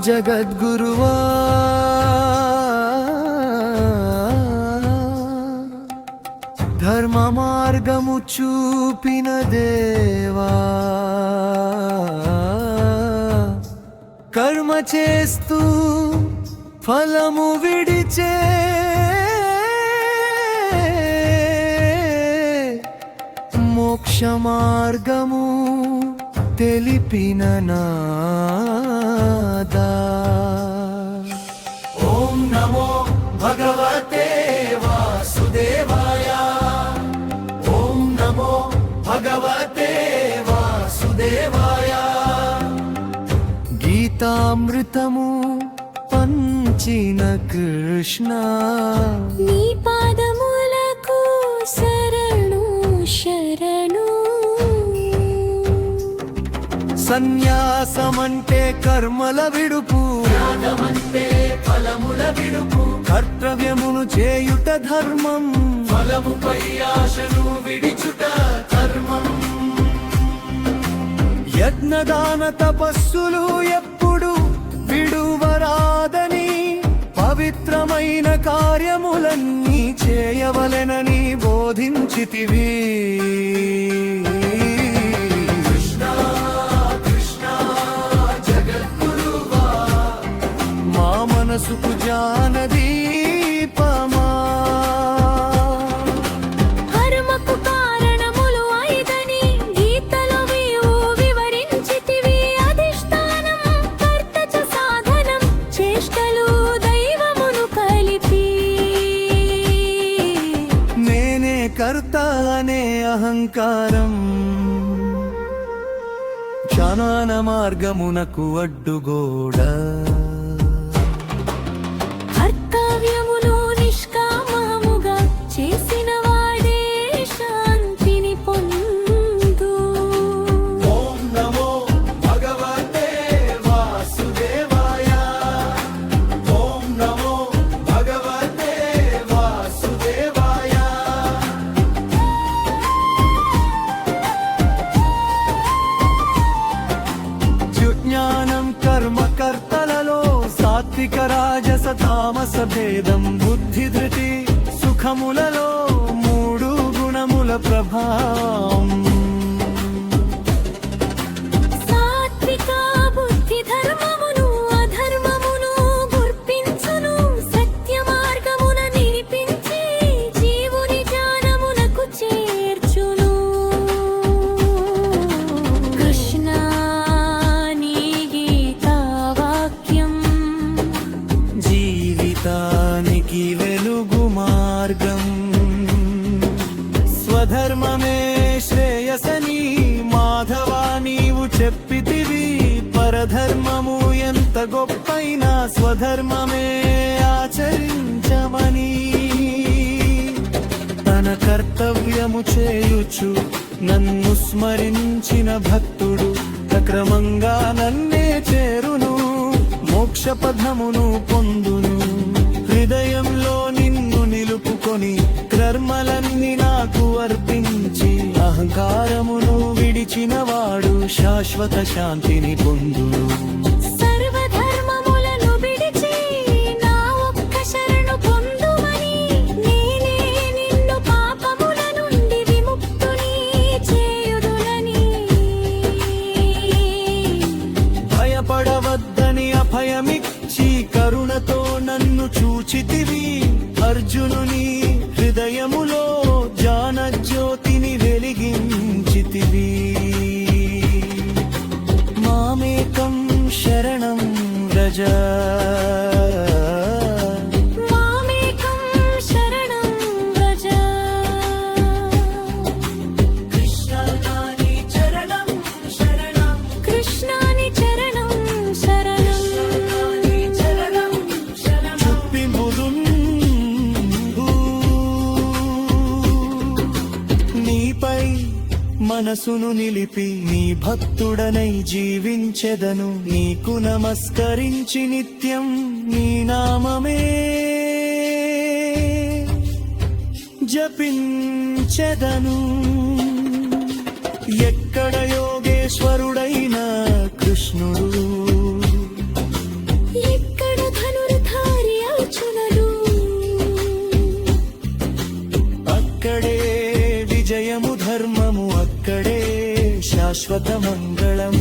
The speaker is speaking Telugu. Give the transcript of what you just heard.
జగద్గురువా ధర్మ మార్గము చూపిన దేవా కర్మ చేస్తూ ఫలము విడిచే మోక్ష మార్గము తెలిపిన నాదా ఓం నమో భగవతే వాసుదేవాయ ఓం నమో భగవతే వాసుదేవాయ గీతామృతము పంచిన కృష్ణ నీ పాదములకు శరణు శరణు సన్యాసమంటే కర్మల విడుపు ఫలముల విడుపు కర్తవ్యమును చేయుట ధర్మం ఫలముపై ఆశను విడిచుట ధర్మం యజ్ఞదాన తపస్సులు ఎప్పుడు విడువరాదని పవిత్రమైన కార్యములన్నీ చేయవలెనని బోధించితివి మనసుకు జానదీపమా కర్మకు కారణములు ఐదని గీతలో వివరించితివి అధిష్టానం కర్తచ సాధనం చేష్టలు దైవమును కలిపి నేనే కర్త అనే అహంకారం క్షణాన మార్గమునకు అడ్డుగోడ కర్తవ్యమును నిష్కామముగా చేసిన వాడే శాంతిని పొందు ఓం నమో భగవతే వాసుదేవాయ ఓం నమో భగవతే వాసుదేవాయ జ్ఞానం కర్మకర్తలలో సాత్విక రాజస తామస భేదం బుద్ధి ధృతి సుఖములలో మూడు గుణముల ప్రభావం సాత్విక బుద్ధి ధర్మమును అధర్మమును గుర్తించును సత్య మార్గమున నిలిపించి జీవుని జ్ఞానమునకు చేర్చును కృష్ణ నీ గీతా వాక్యం జీవితానికి వెలుగు మార్గం స్వధర్మమే శ్రేయసని మాధవా నీవు చెప్పితివి పరధర్మము ఎంత గొప్పైనా స్వధర్మమే ఆచరించమని తన కర్తవ్యము చేయుచు నన్ను స్మరించిన భక్తుడు సక్రమంగా నన్నే చేరును మోక్ష పదమును పొందును హృదయంలో నిన్ను నిలుపుకొని కర్మలన్నీ నాకు అర్పించి అహంకారమును విడిచిన వాడు శాశ్వత శాంతిని పొందును సర్వధర్మములను విడిచి నా ఒక్క శరణు పొందుమని నేనే నిన్ను పాపముల నుండి విముక్తుని చేయుదులని భయపడవద్దని అభయమిచ్చి కరుణతో నన్ను చూచితివి అర్జునుని హృదయములో జ్ఞానజ్యోతిని వెలిగించితివి మామేకం శరణం వ్రజ మామేకం శరణం వ్రజ కృష్ణాని చరణం శరణం కృష్ణాని చరణం శరణం నీపై మనసును నిలిపి నీ భక్తుడనై జీవించెదను నీకు నమస్కరించి నిత్యం నీ నామమే జపించెదను ఎక్కడ శాశ్వత మంగళం